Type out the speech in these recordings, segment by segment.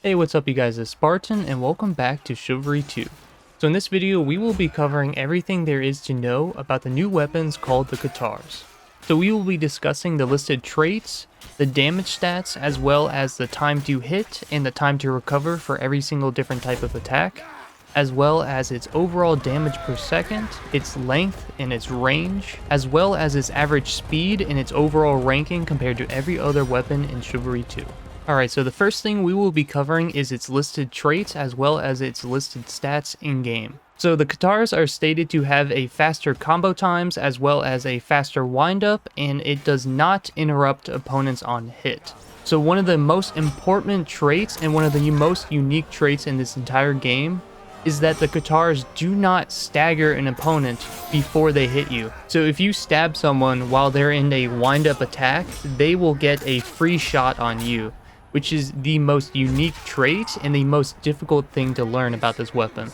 Hey, what's up you guys, it's Spartan and welcome back to Chivalry 2. So in this video we will be covering everything there is to know about the new weapons called the Katars. So we will be discussing the listed traits, the damage stats, as well as the time to hit and the time to recover for every single different type of attack, as well as its overall damage per second, its length and its range, as well as its average speed and its overall ranking compared to every other weapon in Chivalry 2. Alright, so the first thing we will be covering is its listed traits as well as its listed stats in-game. So the Katars are stated to have a faster combo times as well as a faster windup, and it does not interrupt opponents on hit. So one of the most important traits and one of the most unique traits in this entire game is that the Katars do not stagger an opponent before they hit you. So if you stab someone while they're in a wind-up attack, they will get a free shot on you, which is the most unique trait and the most difficult thing to learn about this weapon.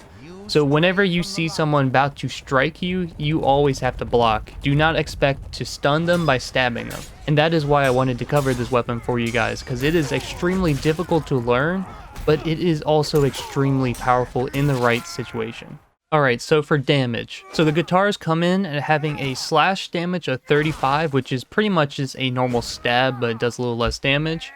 So whenever you see someone about to strike you, you always have to block. Do not expect to stun them by stabbing them. And that is why I wanted to cover this weapon for you guys, because it is extremely difficult to learn, but it is also extremely powerful in the right situation. Alright, so for damage. So the Katars come in at having a slash damage of 35, which is pretty much just a normal stab, but it does a little less damage.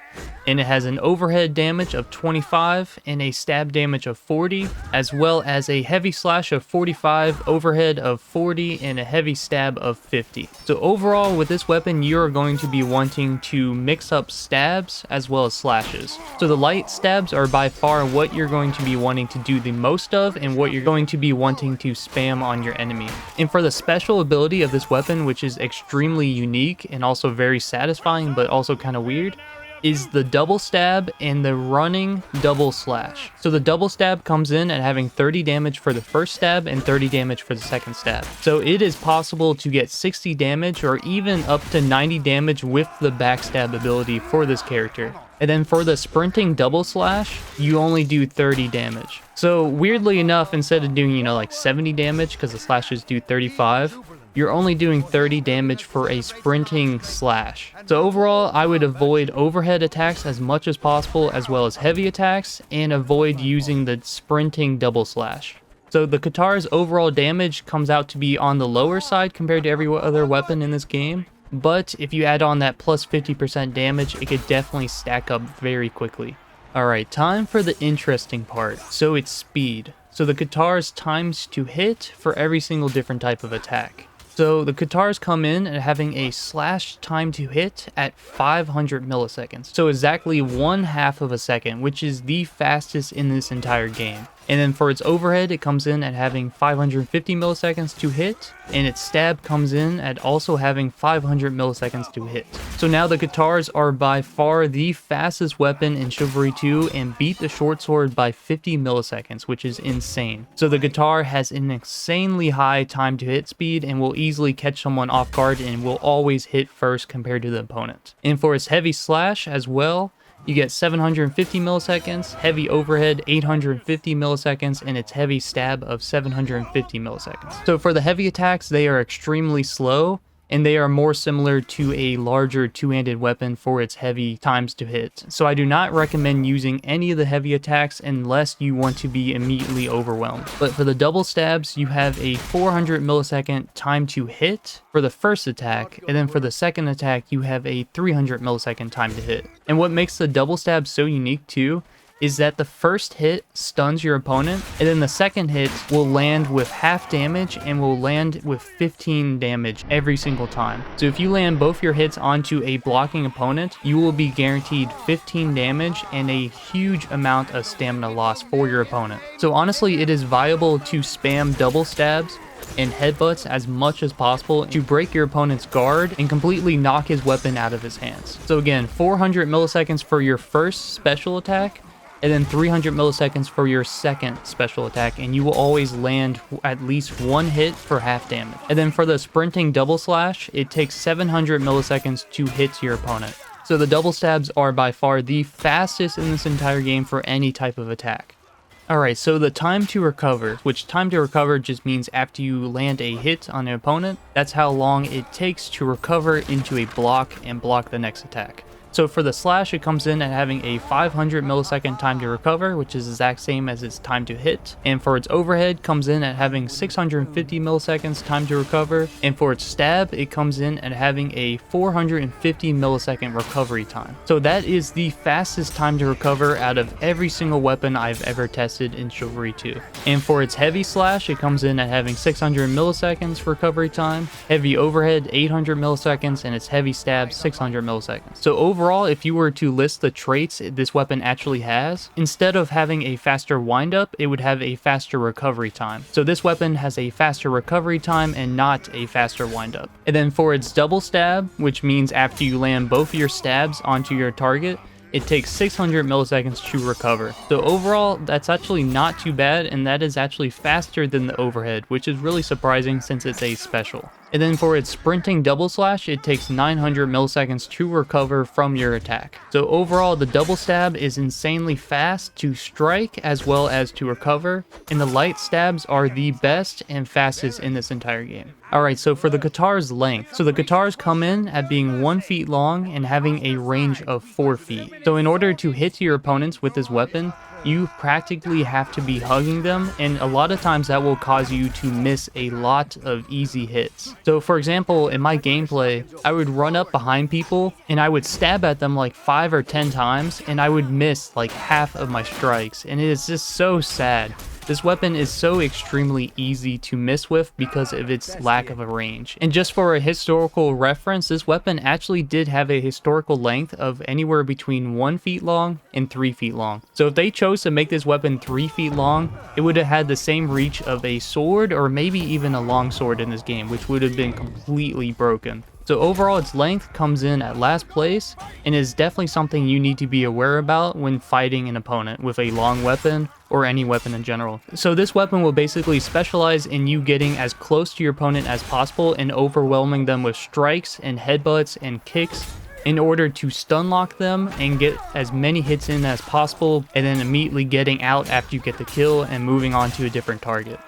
And it has an overhead damage of 25 and a stab damage of 40, as well as a heavy slash of 45, overhead of 40, and a heavy stab of 50. So overall, with this weapon, you're going to be wanting to mix up stabs as well as slashes. So the light stabs are by far what you're going to be wanting to do the most of and what you're going to be wanting to spam on your enemy. And for the special ability of this weapon, which is extremely unique and also very satisfying but also kind of weird, is the double stab and the running double slash. So the double stab comes in at having 30 damage for the first stab and 30 damage for the second stab. So it is possible to get 60 damage or even up to 90 damage with the backstab ability for this character. And then for the sprinting double slash, you only do 30 damage. So weirdly enough, instead of doing, like 70 damage, because the slashes do 35, you're only doing 30 damage for a sprinting slash. So overall, I would avoid overhead attacks as much as possible, as well as heavy attacks, and avoid using the sprinting double slash. So the Katar's overall damage comes out to be on the lower side compared to every other weapon in this game, but if you add on that plus 50% damage, it could definitely stack up very quickly. Alright, time for the interesting part. So it's speed. So the Katar's times to hit for every single different type of attack. So the Katars come in at having a slash time to hit at 500 milliseconds. So exactly 1/2 of a second, which is the fastest in this entire game. And then for its overhead, it comes in at having 550 milliseconds to hit, and its stab comes in at also having 500 milliseconds to hit. So now the Katars are by far the fastest weapon in Chivalry 2 and beat the short sword by 50 milliseconds, which is insane. So the Katar has an insanely high time to hit speed and will easily catch someone off guard and will always hit first compared to the opponent. And for its heavy slash as well, you get 750 milliseconds, heavy overhead 850 milliseconds, and its heavy stab of 750 milliseconds. So for the heavy attacks, they are extremely slow, and they are more similar to a larger two-handed weapon for its heavy times to hit. So I do not recommend using any of the heavy attacks unless you want to be immediately overwhelmed. But for the double stabs, you have a 400 millisecond time to hit for the first attack, and then for the second attack, you have a 300 millisecond time to hit. And what makes the double stab so unique too is that the first hit stuns your opponent, and then the second hit will land with half damage and will land with 15 damage every single time. So if you land both your hits onto a blocking opponent, you will be guaranteed 15 damage and a huge amount of stamina loss for your opponent. So honestly, it is viable to spam double stabs and headbutts as much as possible to break your opponent's guard and completely knock his weapon out of his hands. So again, 400 milliseconds for your first special attack, and then 300 milliseconds for your second special attack, and you will always land at least one hit for half damage. And then for the sprinting double slash, it takes 700 milliseconds to hit your opponent. So the double stabs are by far the fastest in this entire game for any type of attack. Alright, so the time to recover, which time to recover just means after you land a hit on an opponent, that's how long it takes to recover into a block and block the next attack. So for the slash, it comes in at having a 500 millisecond time to recover, which is the exact same as its time to hit. And for its overhead, comes in at having 650 milliseconds time to recover. And for its stab, it comes in at having a 450 millisecond recovery time. So that is the fastest time to recover out of every single weapon I've ever tested in Chivalry 2. And for its heavy slash, it comes in at having 600 milliseconds recovery time, heavy overhead 800 milliseconds, and its heavy stab 600 milliseconds. So overall, if you were to list the traits this weapon actually has, instead of having a faster windup, it would have a faster recovery time. So this weapon has a faster recovery time and not a faster windup. And then for its double stab, which means after you land both of your stabs onto your target, it takes 600 milliseconds to recover. So overall, that's actually not too bad, and that is actually faster than the overhead, which is really surprising since it's a special. And then for its sprinting double slash, it takes 900 milliseconds to recover from your attack. So overall, the double stab is insanely fast to strike as well as to recover, and the light stabs are the best and fastest in this entire game. Alright, so for the Katars length. So the Katars come in at being 1 feet long and having a range of 4 feet. So in order to hit your opponents with this weapon, you practically have to be hugging them, and a lot of times that will cause you to miss a lot of easy hits. So for example, in my gameplay, I would run up behind people and I would stab at them like 5 or 10 times and I would miss like half of my strikes, and it is just so sad. This weapon is so extremely easy to miss with because of its lack of a range. And just for a historical reference, this weapon actually did have a historical length of anywhere between 1 feet long and 3 feet long. So if they chose to make this weapon 3 feet long, it would have had the same reach of a sword or maybe even a long sword in this game, which would have been completely broken. So overall, its length comes in at last place and is definitely something you need to be aware about when fighting an opponent with a long weapon or any weapon in general. So this weapon will basically specialize in you getting as close to your opponent as possible and overwhelming them with strikes and headbutts and kicks in order to stun lock them and get as many hits in as possible, and then immediately getting out after you get the kill and moving on to a different target.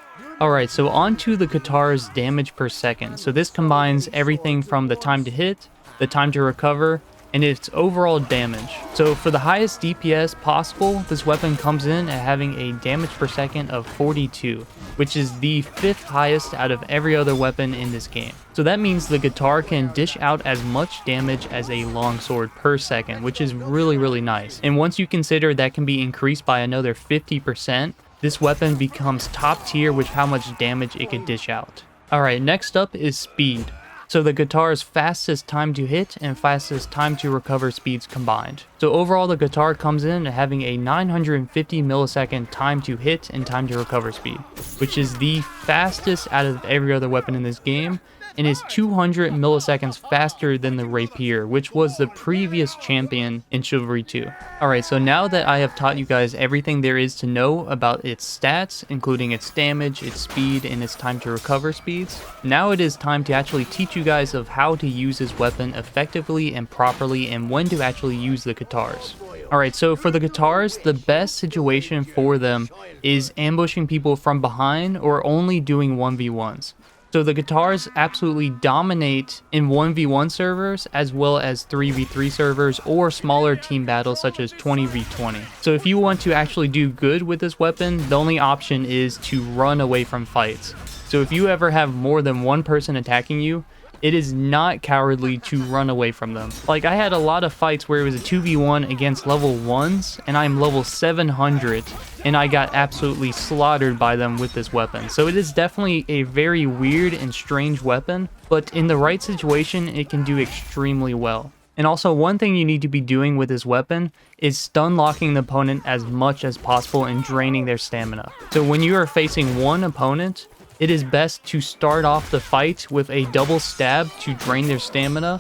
Alright, so on to the Katars damage per second. So this combines everything from the time to hit, the time to recover, and its overall damage. So for the highest DPS possible, this weapon comes in at having a damage per second of 42, which is the 5th highest out of every other weapon in this game. So that means the Katar can dish out as much damage as a longsword per second, which is really nice. And once you consider that can be increased by another 50%, this weapon becomes top tier with how much damage it can dish out. Alright, next up is speed. So the Katar's fastest time to hit and fastest time to recover speeds combined. So overall, the Katar comes in at having a 950 millisecond time to hit and time to recover speed, which is the fastest out of every other weapon in this game, and is 200 milliseconds faster than the Rapier, which was the previous champion in Chivalry 2. Alright, so now that I have taught you guys everything there is to know about its stats, including its damage, its speed, and its time to recover speeds, now it is time to actually teach you guys of how to use this weapon effectively and properly, and when to actually use the Katars. Alright, so for the Katars, the best situation for them is ambushing people from behind or only doing 1v1s. So the Katars absolutely dominate in 1v1 servers as well as 3v3 servers or smaller team battles such as 20v20. So if you want to actually do good with this weapon, the only option is to run away from fights. So if you ever have more than one person attacking you, it is not cowardly to run away from them. Like, I had a lot of fights where it was a 2v1 against level 1s, and I'm level 700, and I got absolutely slaughtered by them with this weapon. So it is definitely a very weird and strange weapon, but in the right situation, it can do extremely well. And also, one thing you need to be doing with this weapon is stun locking the opponent as much as possible and draining their stamina. So when you are facing one opponent, it is best to start off the fight with a double stab to drain their stamina,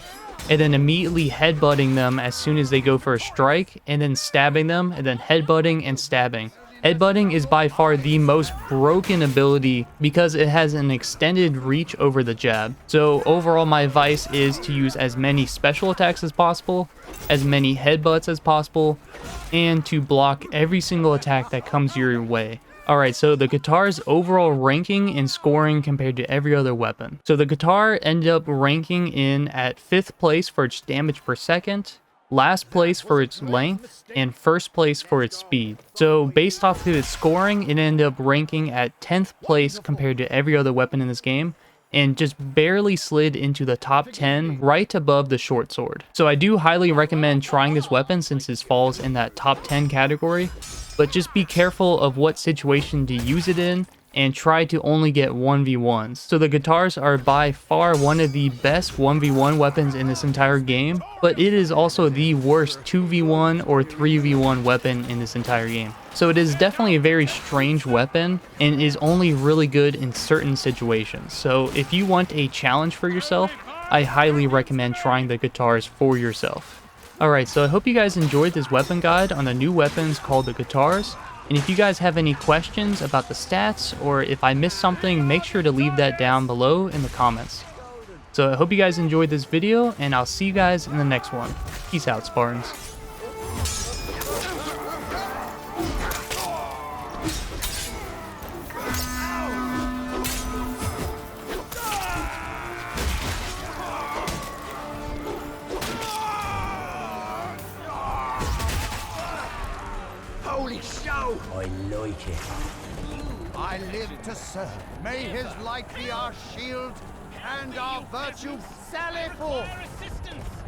and then immediately headbutting them as soon as they go for a strike, and then stabbing them, and then headbutting and stabbing. Headbutting is by far the most broken ability because it has an extended reach over the jab. So overall, my advice is to use as many special attacks as possible, as many headbutts as possible, and to block every single attack that comes your way. Alright, so the Katar's overall ranking and scoring compared to every other weapon. So the Katar ended up ranking in at 5th place for its damage per second, last place for its length, and first place for its speed. So based off of its scoring, it ended up ranking at 10th place compared to every other weapon in this game, and just barely slid into the top 10 right above the short sword. So I do highly recommend trying this weapon since it falls in that top 10 category, but just be careful of what situation to use it in and try to only get 1v1s. So the Katars are by far one of the best 1v1 weapons in this entire game, but it is also the worst 2v1 or 3v1 weapon in this entire game. So it is definitely a very strange weapon and is only really good in certain situations. So if you want a challenge for yourself, I highly recommend trying the Katars for yourself. Alright, so I hope you guys enjoyed this weapon guide on the new weapons called the Katars. And if you guys have any questions about the stats, or if I missed something, make sure to leave that down below in the comments. So I hope you guys enjoyed this video, and I'll see you guys in the next one. Peace out, Spartans. Holy show! I like it. I live to serve. May his light be our shield and our virtue. Sally forth! Assistance!